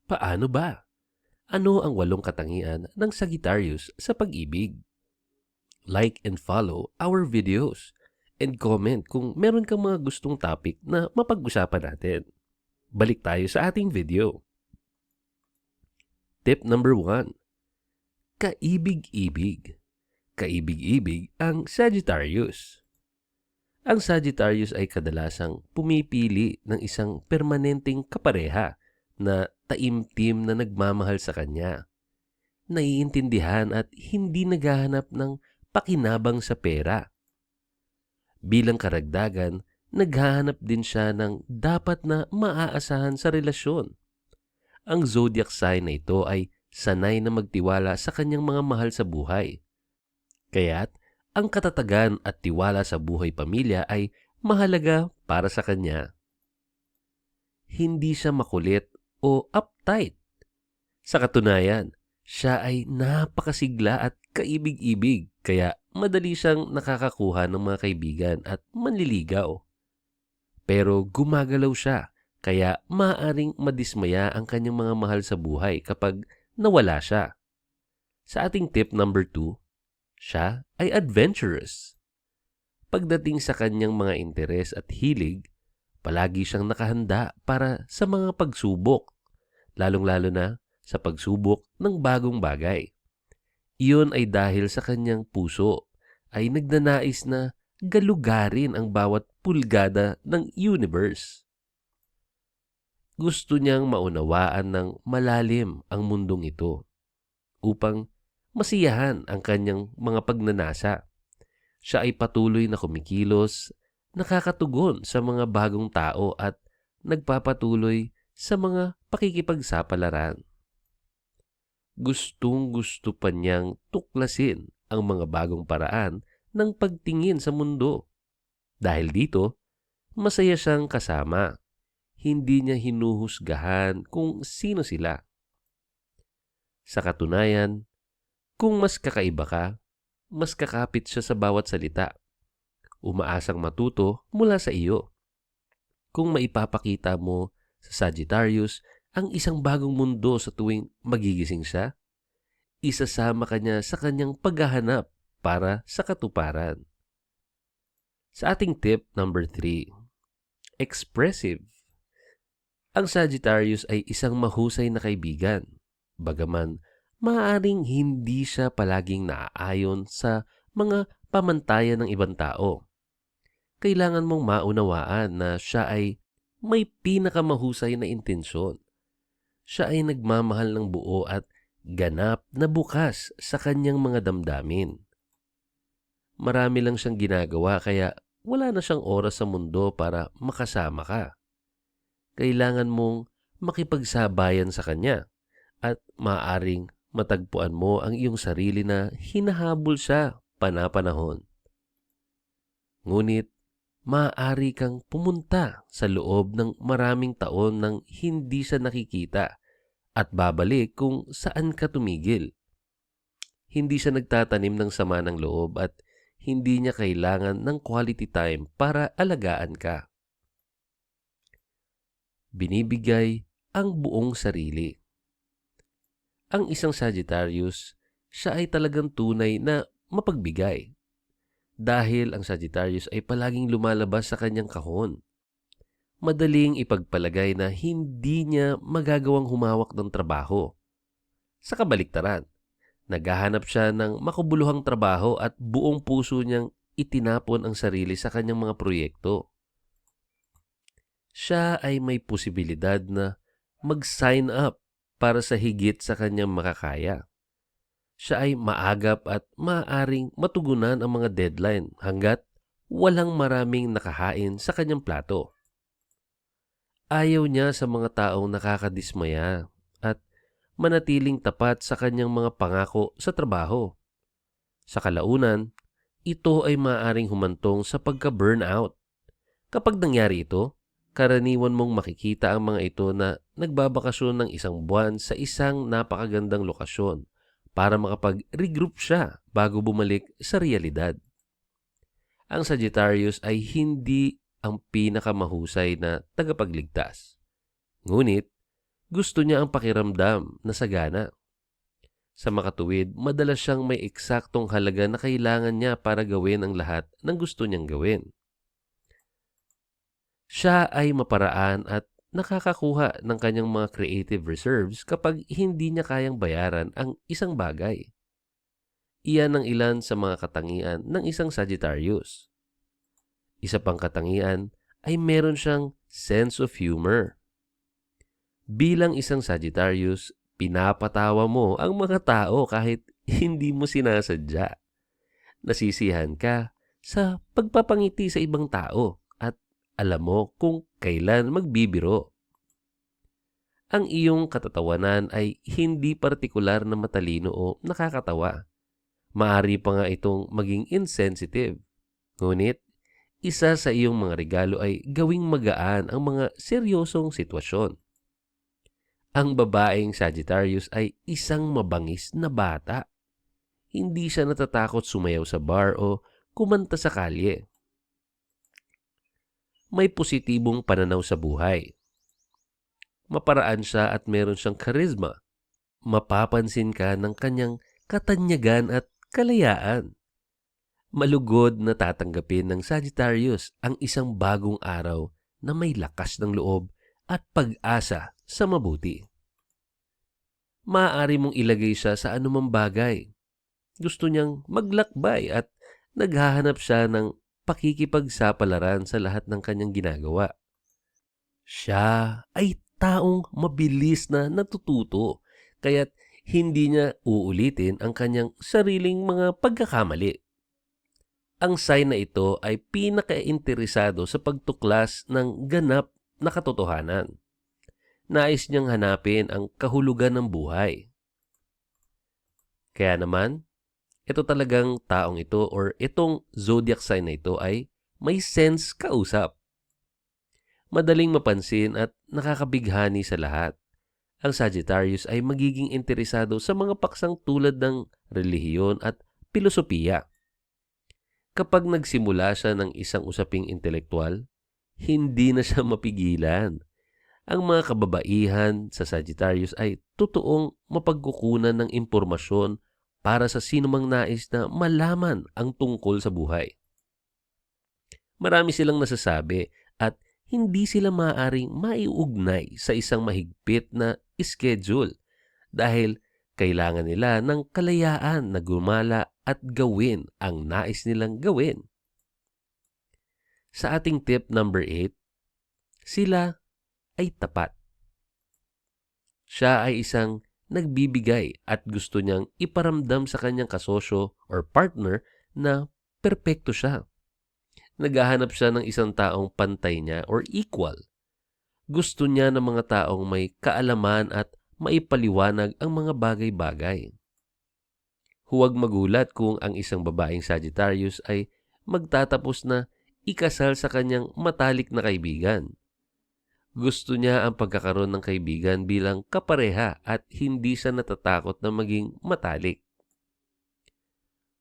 Paano ba? Ano ang 8 katangian ng Sagittarius sa pag-ibig? Like and follow our videos. And comment kung meron kang mga gustong topic na mapag-usapan natin. Balik tayo sa ating video. Tip number 1. Kaibig-ibig. Kaibig-ibig ang Sagittarius. Ang Sagittarius ay kadalasang pumipili ng isang permanenteng kapareha na taimtim na nagmamahal sa kanya. Naiintindihan at hindi naghahanap ng pakinabang sa pera. Bilang karagdagan, naghahanap din siya ng dapat na maaasahan sa relasyon. Ang zodiac sign na ito ay sanay na magtiwala sa kanyang mga mahal sa buhay. Kaya't ang katatagan at tiwala sa buhay pamilya ay mahalaga para sa kanya. Hindi siya makulit o uptight. Sa katunayan, siya ay napakasigla at kaibig-ibig kaya madali siyang nakakakuha ng mga kaibigan at manliligaw. Pero gumagalaw siya kaya maaaring madismaya ang kanyang mga mahal sa buhay kapag nawala siya. Sa ating tip number 2, siya ay adventurous. Pagdating sa kanyang mga interes at hilig, palagi siyang nakahanda para sa mga pagsubok, lalong-lalo na sa pagsubok ng bagong bagay. Iyon ay dahil sa kanyang puso ay nagnanais na galugarin ang bawat pulgada ng universe. Gusto niyang maunawaan ng malalim ang mundong ito upang masiyahan ang kanyang mga pagnanasa. Siya ay patuloy na kumikilos, nakakatugon sa mga bagong tao at nagpapatuloy sa mga pakikipagsapalaran. Gustong-gusto pa niyang tuklasin ang mga bagong paraan ng pagtingin sa mundo. Dahil dito, masaya siyang kasama. Hindi niya hinuhusgahan kung sino sila. Sa katunayan, kung mas kakaiba ka, mas kakapit siya sa bawat salita. Umaasang matuto mula sa iyo. Kung maipapakita mo sa Sagittarius ang isang bagong mundo sa tuwing magigising siya, isasama ka niya sa kanyang paghahanap para sa katuparan. Sa ating tip number 3, expressive. Ang Sagittarius ay isang mahusay na kaibigan, bagaman maaaring hindi siya palaging naaayon sa mga pamantayan ng ibang tao. Kailangan mong maunawaan na siya ay may pinakamahusay na intensyon. Siya ay nagmamahal ng buo at ganap na bukas sa kanyang mga damdamin. Marami lang siyang ginagawa kaya wala na siyang oras sa mundo para makasama ka. Kailangan mong makipagsabayan sa kanya at maaaring matagpuan mo ang iyong sarili na hinahabol siya panapanahon. Ngunit, maaari kang pumunta sa loob ng maraming taon nang hindi siya nakikita at babalik kung saan ka tumigil. Hindi siya nagtatanim ng sama ng loob at hindi niya kailangan ng quality time para alagaan ka. Binibigay ang buong sarili. Ang isang Sagittarius, siya ay talagang tunay na mapagbigay. Dahil ang Sagittarius ay palaging lumalabas sa kanyang kahon. Madaling ipagpalagay na hindi niya magagawang humawak ng trabaho. Sa kabaliktaran, naghahanap siya ng makabuluhang trabaho at buong puso niyang itinapon ang sarili sa kanyang mga proyekto. Siya ay may posibilidad na mag-sign up para sa higit sa kanyang makakaya. Siya ay maagap at maaaring matugunan ang mga deadline hanggat walang maraming nakahain sa kanyang plato. Ayaw niya sa mga taong nakakadismaya at manatiling tapat sa kanyang mga pangako sa trabaho. Sa kalaunan, ito ay maaaring humantong sa pagka-burnout. Kapag nangyari ito, karaniwan mong makikita ang mga ito na nagbabakasyon ng isang buwan sa isang napakagandang lokasyon para makapag-regroup siya bago bumalik sa realidad. Ang Sagittarius ay hindi ang pinakamahusay na tagapagligtas. Ngunit, Gusto niya ang pakiramdam na sagana. Sa makatuwid, madalas siyang may eksaktong halaga na kailangan niya para gawin ang lahat ng gusto niyang gawin. Siya ay maparaan at nakakakuha ng kanyang mga creative reserves kapag hindi niya kayang bayaran ang isang bagay. Iyan ang ilan sa mga katangian ng isang Sagittarius. Isa pang katangian ay meron siyang sense of humor. Bilang isang Sagittarius, pinapatawa mo ang mga tao kahit hindi mo sinasadya. Nasisiyahan ka sa pagpapangiti sa ibang tao at alam mo kung kailan magbibiro. Ang iyong katatawanan ay hindi partikular na matalino o nakakatawa. Maari pa nga itong maging insensitive. Ngunit, isa sa iyong mga regalo ay gawing magaan ang mga seryosong sitwasyon. Ang babaeng Sagittarius ay isang mabangis na bata. Hindi siya natatakot sumayaw sa bar o kumanta sa kalye. May positibong pananaw sa buhay. Maparaan siya at meron siyang charisma. Mapapansin ka ng kanyang katanyagan at kalayaan. Malugod na tatanggapin ng Sagittarius ang isang bagong araw na may lakas ng loob at pag-asa sa mabuti. Maaari mong ilagay siya sa anumang bagay. Gusto niyang maglakbay at naghahanap siya ng pakikipagsapalaran sa lahat ng kanyang ginagawa. Siya ay taong mabilis na natututo, kaya't hindi niya uulitin ang kanyang sariling mga pagkakamali. Ang sign na ito ay pinaka-interesado sa pagtuklas ng ganap na katotohanan. Nais niyang hanapin ang kahulugan ng buhay. Kaya naman, ito talagang taong ito or itong zodiac sign na ito ay may sense kausap. Madaling mapansin at nakakabighani sa lahat. Ang Sagittarius ay magiging interesado sa mga paksang tulad ng relihiyon at pilosopiya. Kapag nagsimula siya ng isang usaping intelektual, hindi na siya mapigilan. Ang mga kababaihan sa Sagittarius ay totoong mapagkukunan ng impormasyon para sa sinumang nais na malaman ang tungkol sa buhay. Marami silang nasasabi at hindi sila maaaring maiugnay sa isang mahigpit na schedule dahil kailangan nila ng kalayaan na gumala at gawin ang nais nilang gawin. Sa ating tip number 8, sila ay tapat. Siya ay isang nagbibigay at gusto niyang iparamdam sa kanyang kasosyo or partner na perpekto siya. Naghahanap siya ng isang taong pantay niya or equal. Gusto niya ng mga taong may kaalaman at maipaliwanag ang mga bagay-bagay. Huwag magulat kung ang isang babaeng Sagittarius ay magtatapos na ikasal sa kanyang matalik na kaibigan. Gusto niya ang pagkakaroon ng kaibigan bilang kapareha at hindi siya natatakot na maging matalik.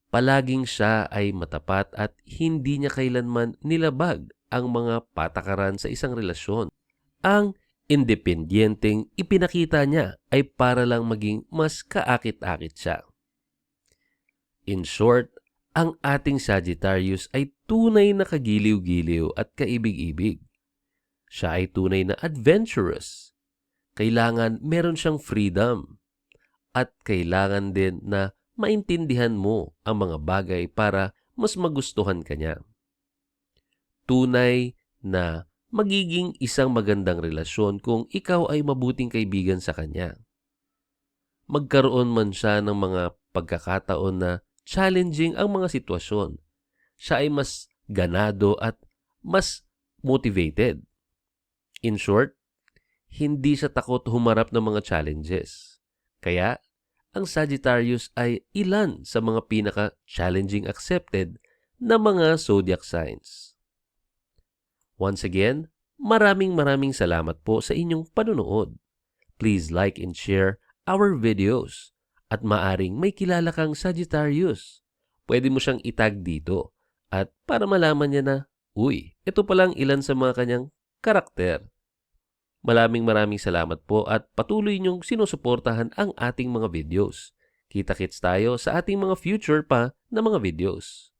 Palaging siya ay matapat at hindi niya kailanman nilabag ang mga patakaran sa isang relasyon. Ang independyenteng ipinakita niya ay para lang maging mas kaakit-akit siya. In short, ang ating Sagittarius ay tunay na kagiliw-giliw at kaibig-ibig. Siya ay tunay na adventurous. Kailangan meron siyang freedom. At kailangan din na maintindihan mo ang mga bagay para mas magustuhan ka niya. Tunay na magiging isang magandang relasyon kung ikaw ay mabuting kaibigan sa kanya. Magkaroon man siya ng mga pagkakataon na challenging ang mga sitwasyon, siya ay mas ganado at mas motivated. In short, hindi siya takot humarap ng mga challenges. Kaya, ang Sagittarius ay ilan sa mga pinaka-challenging accepted na mga zodiac signs. Once again, maraming salamat po sa inyong panunood. Please like and share our videos. At maaring may kilala kang Sagittarius. Pwede mo siyang itag dito. At para malaman niya na, uy, ito palang ilan sa mga kanyang karakter. Maraming salamat po at patuloy niyong sinusuportahan ang ating mga videos. Kita-kits tayo sa ating mga future pa na mga videos.